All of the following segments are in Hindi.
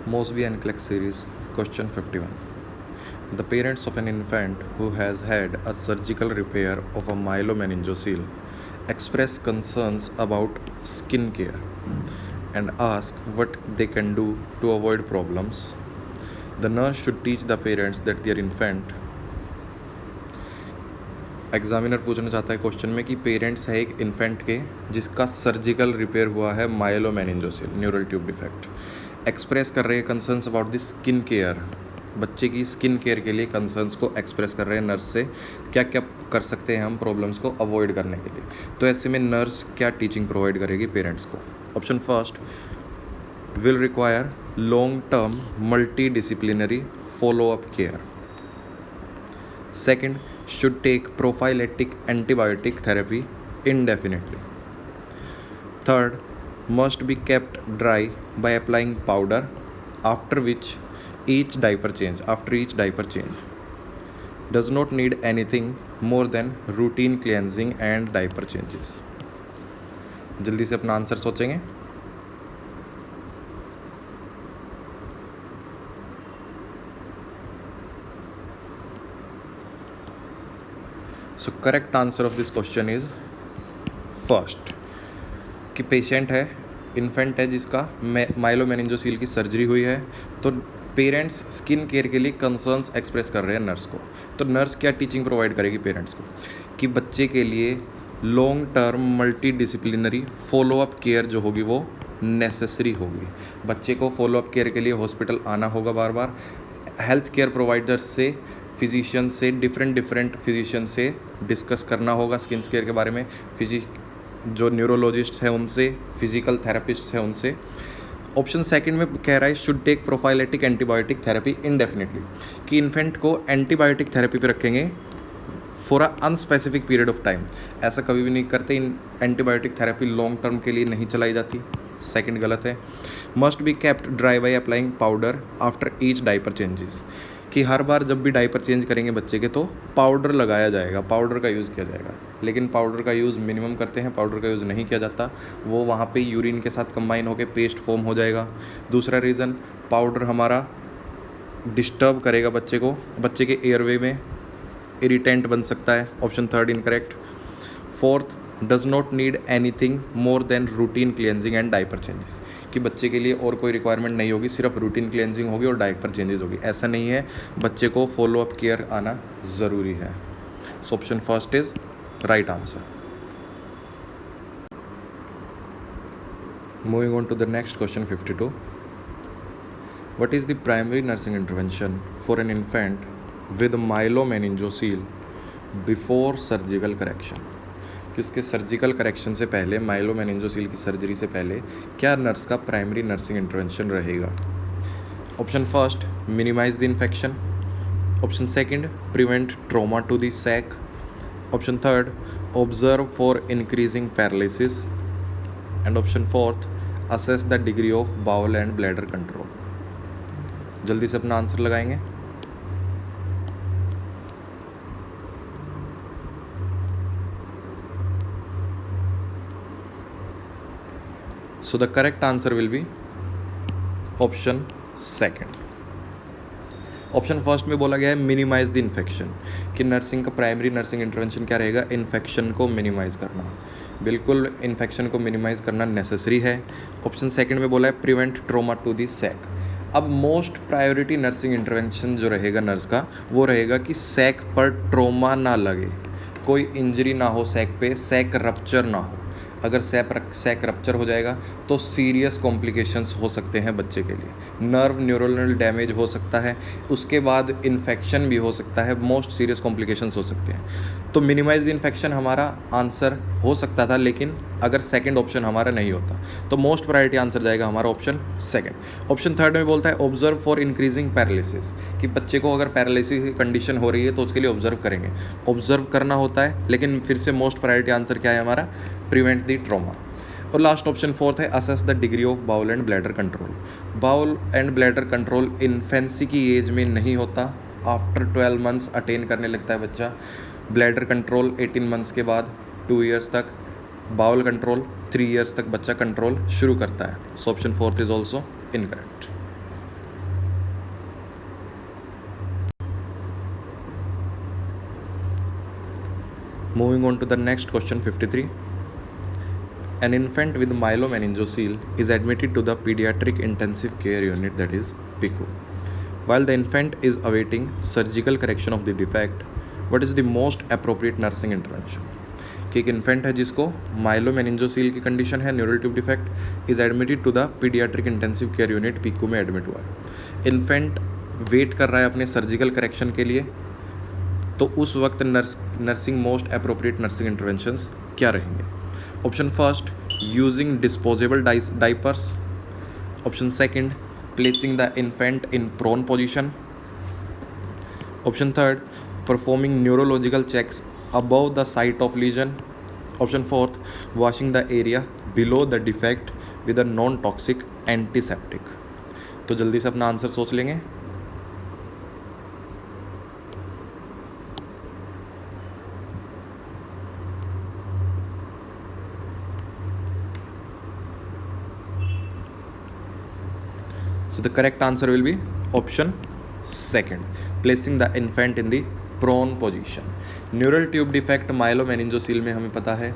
Mosby and Clark series, question 51. The parents of an infant who has had a surgical repair of a myelomeningocele express concerns about skin care and ask what they can do to avoid problems. The nurse should teach the parents that their infant examiner पूछना चाहता है क्वेश्चन में कि पेरेंट्स है एक इन्फेंट के जिसका सर्जिकल रिपेयर हुआ है माइलोमेनिंजोसिल न्यूरल ट्यूब डिफेक्ट, एक्सप्रेस कर रहे हैं concerns about the skin care, बच्चे की स्किन केयर के लिए कंसर्न्स को एक्सप्रेस कर रहे हैं नर्स से क्या क्या कर सकते हैं हम प्रॉब्लम्स को अवॉइड करने के लिए। तो ऐसे में नर्स क्या टीचिंग प्रोवाइड करेगी पेरेंट्स को। Option first, will require long term multi disciplinary follow up care. Second, should take prophylactic antibiotic therapy indefinitely. Third, must be kept dry by applying powder after each diaper change. Does not need anything more than routine cleansing and diaper changes. जल्दी से अपना आंसर सोचेंगे। सो correct answer of this question is first कि पेशेंट है, इन्फेंट है जिसका माइलोमेनिंजोसिल की सर्जरी हुई है, तो पेरेंट्स स्किन केयर के लिए कंसर्न्स एक्सप्रेस कर रहे हैं नर्स को। तो नर्स क्या टीचिंग प्रोवाइड करेगी पेरेंट्स को कि बच्चे के लिए long term multi disciplinary follow up care जो होगी वो नेसेसरी होगी। बच्चे को फॉलोअप केयर के लिए हॉस्पिटल आना होगा बार बार, हेल्थ केयर प्रोवाइडर्स से, फिजिशियन से, डिफरेंट फिजिशियन से डिस्कस करना होगा स्किन केयर के बारे में, जो न्यूरोलॉजिस्ट हैं उनसे, फिजिकल थेरेपिस्ट हैं उनसे। ऑप्शन सेकंड में कह रहा है should take prophylactic antibiotic therapy indefinitely, कि इन्फेंट को एंटीबायोटिक थेरेपी पे रखेंगे for a unspecific period of time. ऐसा कभी भी नहीं करते, एंटीबायोटिक थेरेपी लॉन्ग टर्म के लिए नहीं चलाई जाती। सेकंड गलत है। Must be kept dry by applying powder after each diaper changes, कि हर बार जब भी डाइपर चेंज करेंगे बच्चे के तो पाउडर लगाया जाएगा, पाउडर का यूज़ किया जाएगा। लेकिन पाउडर का यूज़ मिनिमम करते हैं, पाउडर का यूज़ नहीं किया जाता, वो वहाँ पे यूरिन के साथ कंबाइन होकर पेस्ट फॉर्म हो जाएगा। दूसरा रीज़न, पाउडर हमारा डिस्टर्ब करेगा बच्चे को, बच्चे के एयरवे में इरिटेंट बन सकता है। Option third incorrect. Fourth, does not need anything more than routine cleansing and diaper changes, कि बच्चे के लिए और कोई रिक्वायरमेंट नहीं होगी, सिर्फ रूटीन क्लियंजिंग होगी और डाइपर चेंजेस होगी। ऐसा नहीं है, बच्चे को फॉलो अप केयर आना ज़रूरी है। So option first is right answer. Moving on to the next question 52. What is the primary nursing intervention for an infant with myelomeningocele before surgical correction? कि उसके सर्जिकल करेक्शन से पहले, माइलोमेनिंजोसिल की सर्जरी से पहले क्या नर्स का प्राइमरी नर्सिंग इंटरवेंशन रहेगा। Option first, minimize the infection. Option second, prevent trauma to the sac. Option third, observe for increasing paralysis. And option fourth, assess the degree of bowel and bladder control. जल्दी से अपना आंसर लगाएंगे। So the correct answer will be option second. Option first में बोला गया है मिनिमाइज द इन्फेक्शन, कि नर्सिंग का प्राइमरी नर्सिंग इंटरवेंशन क्या रहेगा, इन्फेक्शन को मिनिमाइज करना। बिल्कुल इन्फेक्शन को मिनिमाइज करना नेसेसरी है। ऑप्शन सेकंड में बोला है prevent trauma to the sac. अब मोस्ट प्रायोरिटी नर्सिंग इंटरवेंशन जो रहेगा नर्स का, वो रहेगा कि सैक पर ट्रोमा ना लगे, कोई इंजरी ना हो सैक पे, सैक रप्चर ना हो। अगर सैक रप्चर हो जाएगा तो सीरियस कॉम्प्लिकेशंस हो सकते हैं बच्चे के लिए, नर्व न्यूरोनल डैमेज हो सकता है, उसके बाद इन्फेक्शन भी हो सकता है, मोस्ट सीरियस कॉम्प्लिकेशंस हो सकते हैं। तो मिनिमाइज द इन्फेक्शन हमारा आंसर हो सकता था, लेकिन अगर सेकंड ऑप्शन हमारा नहीं होता तो मोस्ट प्रायोरिटी आंसर जाएगा हमारा ऑप्शन सेकंड। ऑप्शन थर्ड में बोलता है ऑब्जर्व फॉर इंक्रीजिंग पैरालिसिस, कि बच्चे को अगर पैरालिसिस की कंडीशन हो रही है तो उसके लिए ऑब्जर्व करेंगे, ऑब्जर्व करना होता है, लेकिन फिर से मोस्ट प्रायोरिटी आंसर क्या है हमारा, प्रिवेंट द ट्रॉमा। और लास्ट ऑप्शन फोर्थ है assess the degree of bowel and bladder control. Bowel and bladder control infancy की एज में नहीं होता, आफ्टर 12 मंथ्स अटेन करने लगता है बच्चा। ब्लैडर कंट्रोल 18 मंथ्स के बाद 2 ईयर्स तक, बाउल कंट्रोल 3 ईयर्स तक बच्चा कंट्रोल शुरू करता है। So option fourth is also incorrect. Moving on to the next question 53. An infant with myelomeningocele is admitted to the pediatric intensive care unit, that is PICU. While the infant is awaiting surgical correction of the defect, what is the most appropriate nursing intervention? कि एक इन्फेंट है जिसको माइलोमेनिंजोसील की कंडीशन है, neural tube defect, is admitted to the paediatric intensive care unit, PICU में एडमिट हुआ है। इन्फेंट वेट कर रहा है अपने सर्जिकल करेक्शन के लिए, तो उस वक्त nursing most appropriate nursing interventions क्या रहेंगे? Option first, using disposable diapers. Option second, placing the infant in prone position. Option third, performing neurological checks above the site of lesion. Option fourth, washing the area below the defect with a non toxic antiseptic. तो जल्दी से अपना आंसर सोच लेंगे। So the correct answer will be option second, placing the infant in the prone position. Neural tube defect myelomeningocele में हमें पता है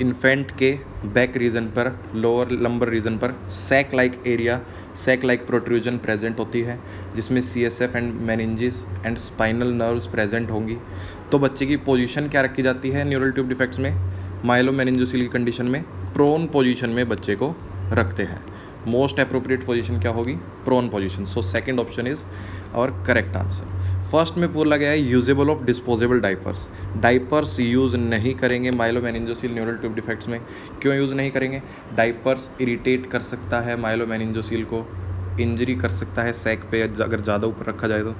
इन्फेंट के बैक रीजन पर, लोअर लंबर रीजन पर sac like area, sac like protrusion present होती है, जिसमें CSF and meninges and spinal nerves present होंगी। तो बच्चे की पोजीशन क्या रखी जाती है न्यूरल ट्यूब डिफेक्ट्स में? माइलोमेनिंजोसील की कंडीशन में प्रोन पोजीशन में बच्चे को रखते हैं। मोस्ट अप्रोप्रिएट पोजीशन क्या होगी? Prone position. So second option is our correct answer. First में बोला गया है usable of disposable diapers. Diapers use नहीं करेंगे माइलोमेनिंजोसील न्यूरल ट्यूब डिफेक्ट्स में। क्यों यूज़ नहीं करेंगे? डाइपर्स इरिटेट कर सकता है माइलोमेनिंजोसील को, इंजरी कर सकता है सैक पे अगर ज़्यादा ऊपर रखा जाए तो।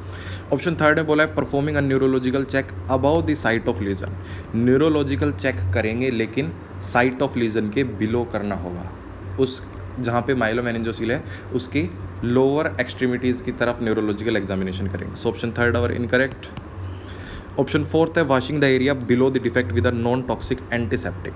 ऑप्शन थर्ड में बोला है performing a neurological check above the site of lesion. Neurological check करेंगे लेकिन साइट ऑफ लीजन के बिलो करना होगा, उस जहाँ पे माइलोमेनिंजोसील है उसकी लोअर एक्सट्रीमिटीज़ की तरफ न्यूरोलॉजिकल एग्जामिनेशन करेंगे। सो ऑप्शन थर्ड और इनकरेक्ट। ऑप्शन फोर्थ है washing the area below the defect with a non toxic antiseptic.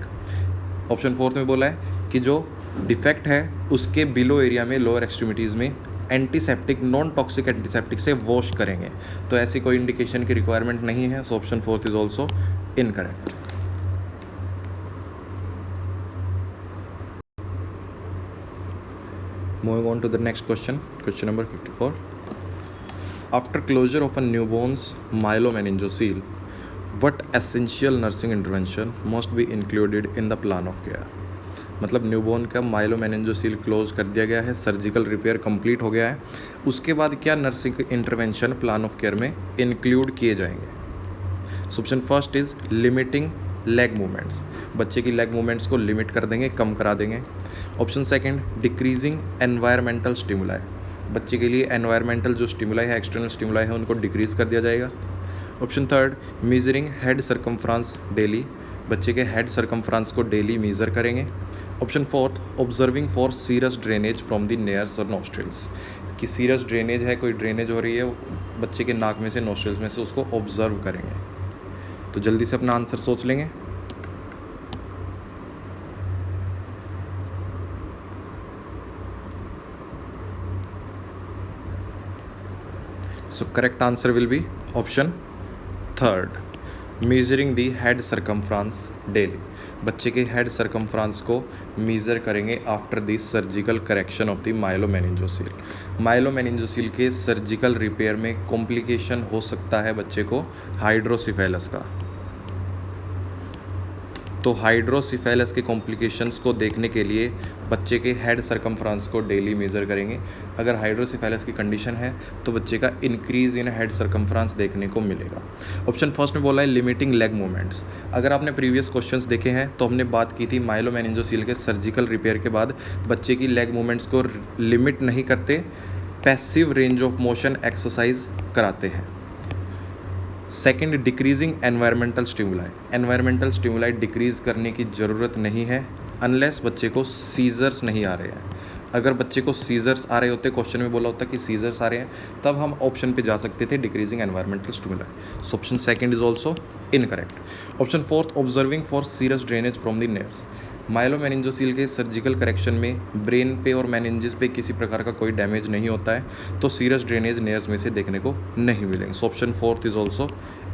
Option fourth में बोला है कि जो डिफेक्ट है उसके बिलो एरिया में, लोअर एक्सट्रीमिटीज़ में एंटीसेप्टिक, नॉन टॉक्सिक एंटीसेप्टिक से वॉश करेंगे। तो ऐसी कोई इंडिकेशन की रिक्वायरमेंट नहीं है। So option fourth is also incorrect. Moving on to the next question, question number 54. After closure of a newborn's myelomeningocele, what essential nursing intervention must be included in the plan of care? मतलब न्यूबॉर्न का माइलोमेनिंजोसील क्लोज कर दिया गया है, सर्जिकल रिपेयर कंप्लीट हो गया है, उसके बाद क्या nursing intervention plan of care में इंक्लूड किए जाएंगे? Option first is limiting leg movements. बच्चे की लेग मूवमेंट्स को लिमिट कर देंगे, कम करा देंगे। Option second, decreasing environmental stimuli. बच्चे के लिए एनवायरमेंटल जो स्टिमुलाई है, एक्सटर्नल स्टिमुलाई है, उनको डिक्रीज कर दिया जाएगा। Option third, measuring head circumference daily. बच्चे के हेड सर्कमफ्रांस को डेली मेजर करेंगे। Option fourth, observing for serous drainage from the nares और नोस्ट्रिल्स। कि सीरस ड्रेनेज है, कोई ड्रेनेज हो रही है बच्चे के नाक में से, नोस्ट्रिल्स में से, उसको ऑब्जर्व करेंगे। तो जल्दी से अपना आंसर सोच लेंगे। So correct answer will be option third, measuring the head circumference daily. बच्चे के हेड सर्कमफ्रांस को मेजर करेंगे after the surgical correction of the myelomeningocele. Myelomeningocele के सर्जिकल रिपेयर में कॉम्प्लिकेशन हो सकता है बच्चे को हाइड्रोसिफेलस का। तो हाइड्रोसिफेलस के कॉम्प्लिकेशंस को देखने के लिए बच्चे के हेड सर्कमफ्रांस को डेली मेज़र करेंगे। अगर हाइड्रोसिफेलस की कंडीशन है तो बच्चे का इंक्रीज़ इन हेड सर्कमफ्रांस देखने को मिलेगा। ऑप्शन फर्स्ट में बोला है लिमिटिंग लेग मूवमेंट्स। अगर आपने प्रीवियस क्वेश्चंस देखे हैं तो हमने बात की थी माइलोमेनिंजोसील के सर्जिकल रिपेयर के बाद बच्चे की लेग मूवमेंट्स को लिमिट नहीं करते, passive range of motion exercise कराते हैं। Second, decreasing environmental stimuli. Environmental stimuli decrease करने की ज़रूरत नहीं है अनलेस बच्चे को सीजर्स नहीं आ रहे हैं। अगर बच्चे को सीजर्स आ रहे होते, क्वेश्चन में बोला होता कि सीजर्स आ रहे हैं, तब हम ऑप्शन पे जा सकते थे decreasing environmental stimuli. So option second is also incorrect. Option fourth, observing for serous drainage from the nerves. Myelomeningocele के सर्जिकल करेक्शन में ब्रेन पे और मेनिंजेस पे किसी प्रकार का कोई डैमेज नहीं होता है, तो सीरस ड्रेनेज नेयर्स में से देखने को नहीं मिलेंगे। So option fourth is also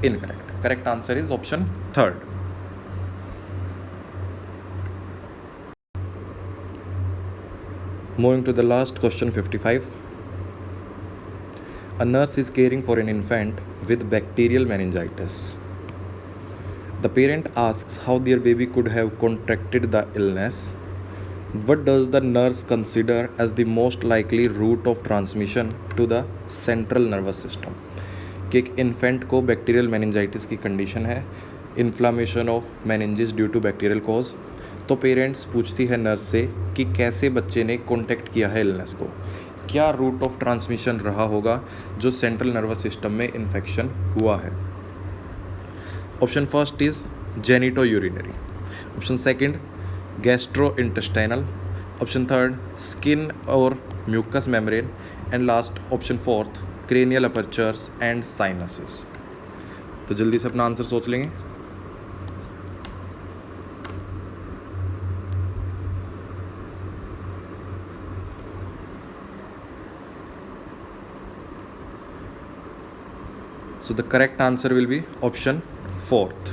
incorrect. Correct answer is option third. Moving to the last question 55. A nurse is caring for an infant with bacterial meningitis. The parent asks how their baby could have contracted the illness. What does the nurse consider as the most likely route of transmission to the central nervous system? कि एक इन्फेंट को बैक्टीरियल मेनिंजाइटिस की कंडीशन है, inflammation of meninges due to bacterial cause. तो पेरेंट्स पूछती है नर्स से कि कैसे बच्चे ने कॉन्टैक्ट किया है इलनेस को, क्या रूट ऑफ ट्रांसमिशन रहा होगा जो सेंट्रल नर्वस सिस्टम में इन्फेक्शन हुआ है। Option first is genito urinary, option second gastro intestinal, option third skin और mucous membrane, and last option fourth cranial apertures and sinuses. तो जल्दी से अपना आंसर सोच लेंगे। So the correct answer will be option fourth.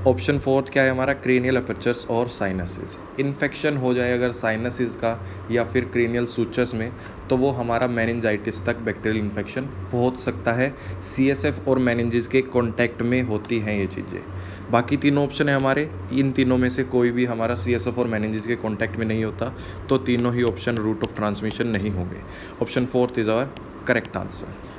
Option fourth क्या है हमारा, क्रेनियल अपर्चर्स और साइनसेस। इन्फेक्शन हो जाए अगर साइनसेस का या फिर क्रेनियल सूचर्स में, तो वो हमारा मेनिंजाइटिस तक बैक्टीरियल इन्फेक्शन पहुंच सकता है। सीएसएफ और मेनिंजेस के कांटेक्ट में होती हैं ये चीज़ें। बाकी तीनों ऑप्शन है हमारे, इन तीनों में से कोई भी हमारा सीएसएफ और मेनिंजेस के कांटेक्ट में नहीं होता, तो तीनों ही ऑप्शन रूट ऑफ ट्रांसमिशन नहीं होंगे। Option fourth is our correct answer.